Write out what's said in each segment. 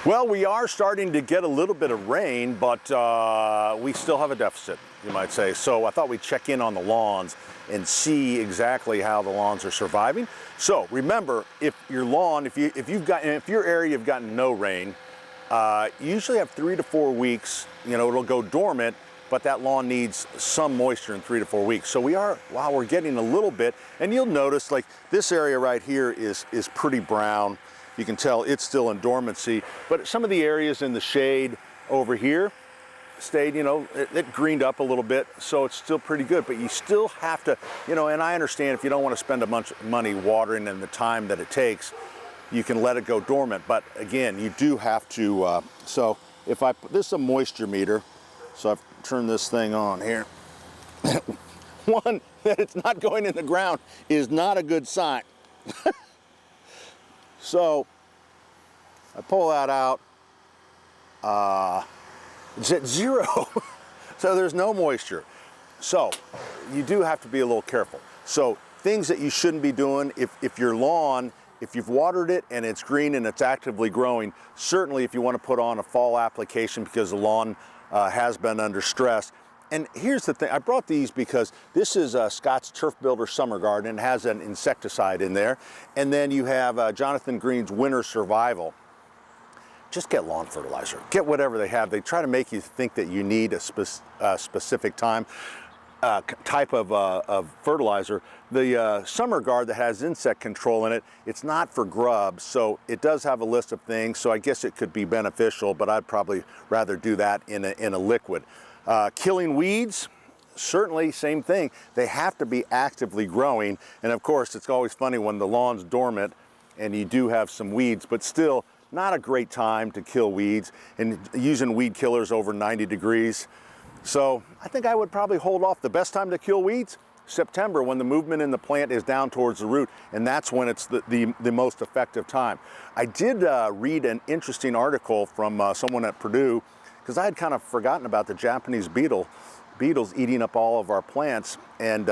Well, we are starting to get a little bit of rain, but we still have a deficit, you might say. So I thought we'd check in on the lawns and see exactly how the lawns are surviving. So remember, if your lawn, if your area you've gotten no rain, you usually have 3 to 4 weeks. You know, it'll go dormant, but that lawn needs some moisture in 3 to 4 weeks. So we're getting a little bit, and you'll notice like this area right here is pretty brown. You can tell it's still in dormancy, but some of the areas in the shade over here stayed, you know, it greened up a little bit, so it's still pretty good, but you still have to, you know, and I understand if you don't want to spend a bunch of money watering and the time that it takes, you can let it go dormant, but again, you do have to, so if this is a moisture meter, so I've turned this thing on here. One, that it's not going in the ground is not a good sign. So I pull that out, it's at 0, so there's no moisture. So you do have to be a little careful. So things that you shouldn't be doing, if your lawn, if you've watered it and it's green and it's actively growing, certainly if you want to put on a fall application because the lawn has been under stress. And here's the thing, I brought these because this is Scott's Turf Builder Summer Garden. It has an insecticide in there. And then you have Jonathan Green's Winter Survival. Just get lawn fertilizer. Get whatever they have. They try to make you think that you need a specific type of fertilizer. The Summer Guard that has insect control in it, it's not for grubs, so it does have a list of things, so I guess it could be beneficial, but I'd probably rather do that in a liquid. Killing weeds, certainly same thing. They have to be actively growing, and of course it's always funny when the lawn's dormant and you do have some weeds, but still not a great time to kill weeds, and using weed killers over 90 degrees. So I think I would probably hold off. The best time to kill weeds, September, when the movement in the plant is down towards the root, and that's when it's the most effective time. I did read an interesting article from someone at Purdue, because I had kind of forgotten about the Japanese beetles eating up all of our plants, and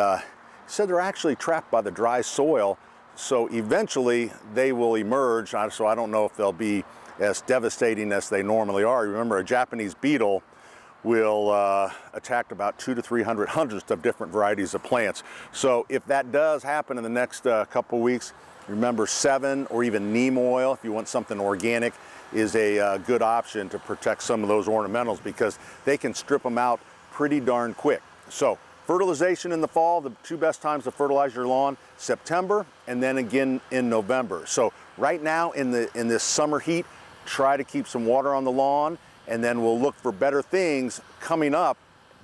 said they're actually trapped by the dry soil, so eventually they will emerge, so I don't know if they'll be as devastating as they normally are. Remember, a Japanese beetle will attack about 200 to 300 hundreds of different varieties of plants. So if that does happen in the next couple weeks, remember Sevin or even neem oil, if you want something organic, is a good option to protect some of those ornamentals because they can strip them out pretty darn quick. So fertilization in the fall, the 2 best times to fertilize your lawn, September and then again in November. So right now in this summer heat, try to keep some water on the lawn, and then we'll look for better things coming up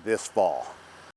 this fall.